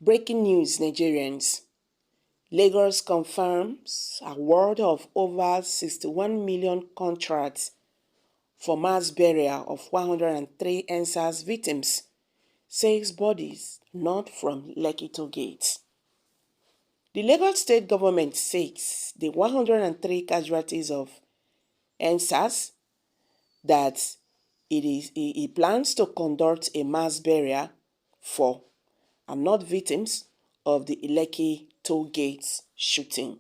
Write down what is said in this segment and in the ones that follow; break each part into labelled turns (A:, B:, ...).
A: Breaking news, Nigerians. Lagos confirms award of over 61 million contracts for mass burial of 103 NSAS victims, says bodies not from Lekki Toll Gate. The Lagos state government says the 103 casualties of NSAS that it plans to conduct a mass burial for are not victims of the Lekki Toll Gate shooting.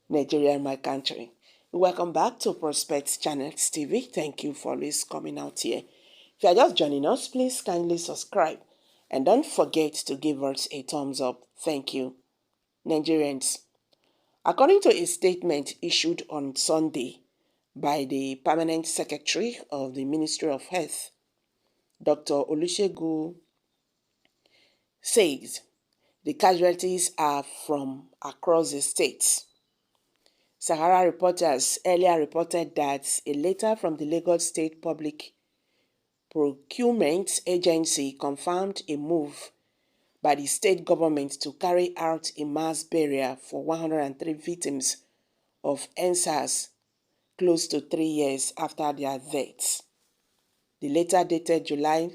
A: Nigeria, my country. Welcome back to Prospect Channels TV. Thank you for always coming out here. If you are just joining us, please kindly subscribe and don't forget to give us a thumbs up. Thank you. Nigerians, according to a statement issued on Sunday by the Permanent Secretary of the Ministry of Health, Dr. Olusegun, says the casualties are from across the states. Sahara reporters earlier reported that a letter from the Lagos State Public Procurement Agency confirmed a move by the state government to carry out a mass burial for 103 victims of NSAS close to 3 years after their deaths. The letter dated July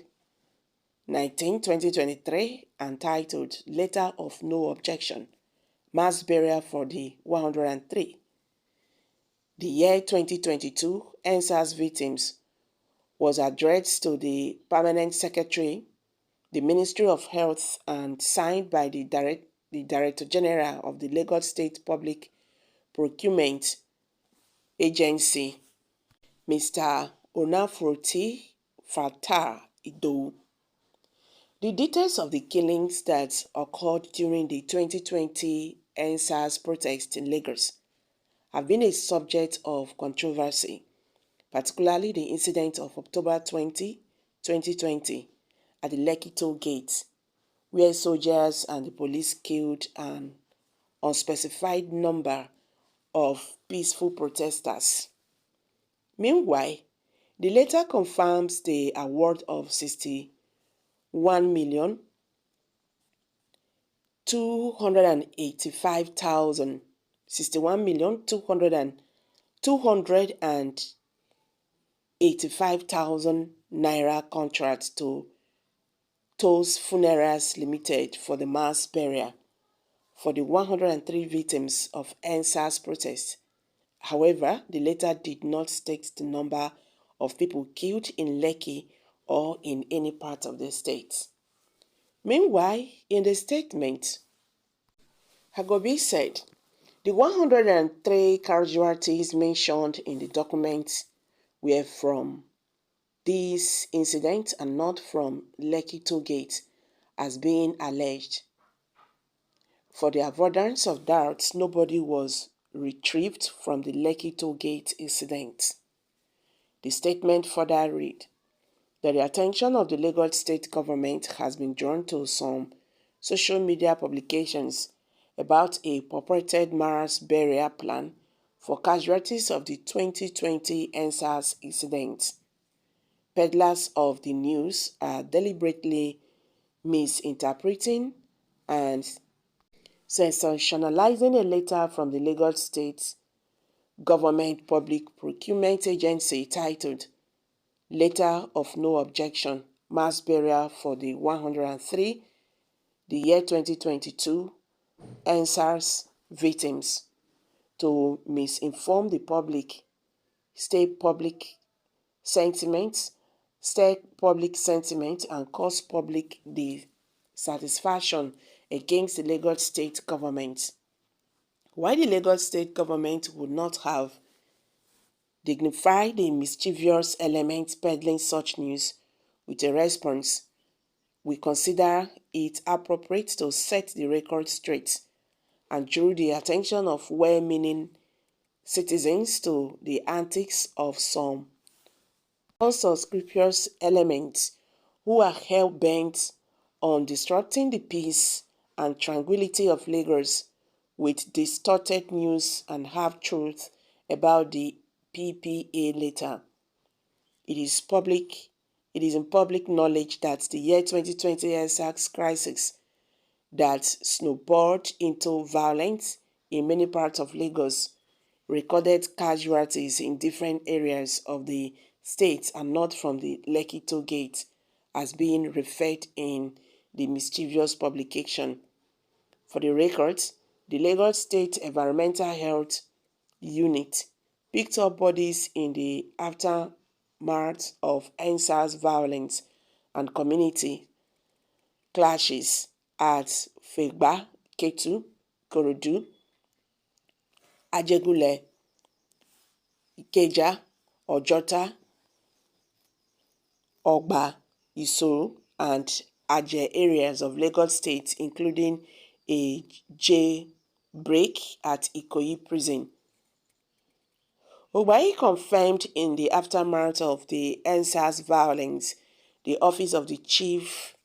A: 19, 2023, entitled Letter of No Objection, Mass Burial for the 103. The year 2022 NSAS victims was addressed to the Permanent Secretary, the Ministry of Health, and signed by the Director General of the Lagos State Public Procurement Agency, Mr. Onafroti Fatar Ido. The details of the killings that occurred during the 2020 NSAS protest in Lagos have been a subject of controversy, particularly the incident of October 20, 2020 at the Lekki Toll Gate, where soldiers and the police killed an unspecified number of peaceful protesters. Meanwhile, the letter confirms the award of 61,285,000 naira contract to Tolls Funerals Limited for the mass burial for the 103 victims of NSAS protests. However, the letter did not state the number of people killed in Lekki or in any part of the state. Meanwhile, in the statement, Hagobi said the 103 casualties mentioned in the document were from this incident and not from Lekki Toll Gate as being alleged. For the avoidance of doubts, nobody was retrieved from the Lekki Toll Gate incident. The statement further read that the attention of the Lagos state government has been drawn to some social media publications about a purported mass burial plan for casualties of the 2020 NSAS incident. Peddlers of the news are deliberately misinterpreting and sensationalizing a letter from the Lagos State Government Public Procurement Agency titled Letter of No Objection, Mass Burial for the 103, the year 2022 NSAS victims, to misinform the public, state public sentiment, and cause public dissatisfaction against the Lagos state government. Why the Lagos state government would not have dignified the mischievous elements peddling such news with a response, we consider it appropriate to set the record straight and draw the attention of well-meaning citizens to the antics of some unscrupulous elements who are hell-bent on disrupting the peace and tranquility of Lagos with distorted news and half-truths about the PPA letter. It is public It is in public knowledge that the year 2020 EndSARS crisis that snowballed into violence in many parts of Lagos recorded casualties in different areas of the state and not from the Lekki toll gate, as being referred in the mischievous publication. For the records, the Lagos State Environmental Health Unit picked up bodies in the aftermath of EndSARS violence and community clashes at Fegba, Ketu, Korodu, Ajegule, Ikeja, Ojota, Ogba, Isoro, and Aje areas of Lagos State, including a jailbreak at Ikoyi prison. Ogbayi confirmed in the aftermath of the EndSARS violence, the office of the chief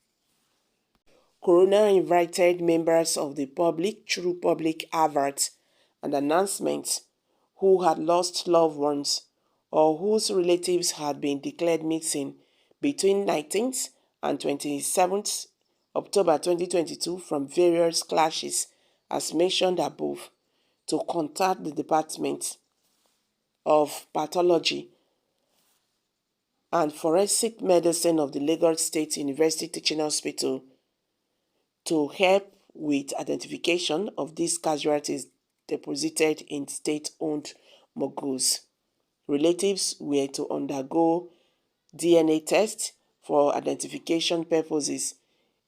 A: coroner invited members of the public through public adverts and announcements who had lost loved ones or whose relatives had been declared missing between 19th and 27th October 2022 from various clashes as mentioned above to contact the Department of Pathology and Forensic Medicine of the Lagos State University Teaching Hospital to help with identification of these casualties deposited in state-owned morgues. Relatives were to undergo DNA tests for identification purposes.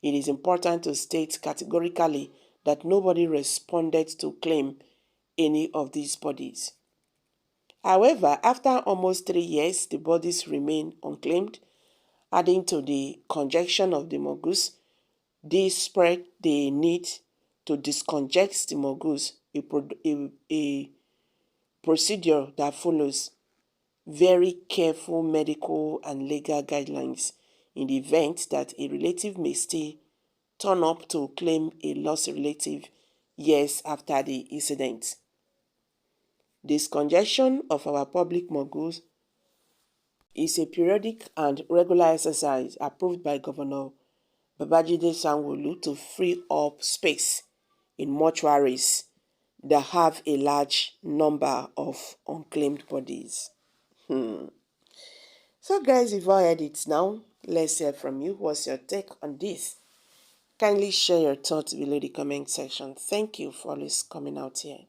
A: It is important to state categorically that nobody responded to claim any of these bodies. However, after almost 3 years, the bodies remain unclaimed, adding to the congestion of the morgues. This spread the need to discongest the morgues, a procedure that follows very careful medical and legal guidelines in the event that a relative may still turn up to claim a lost relative years after the incident. Discongestion of our public morgues is a periodic and regular exercise approved by Governor Babajide Sanwo-Olu to free up space in mortuaries that have a large number of unclaimed bodies. So guys, you've all heard it now. Let's hear from you. What's your take on this? Kindly share your thoughts below the comment section. Thank you for always coming out here.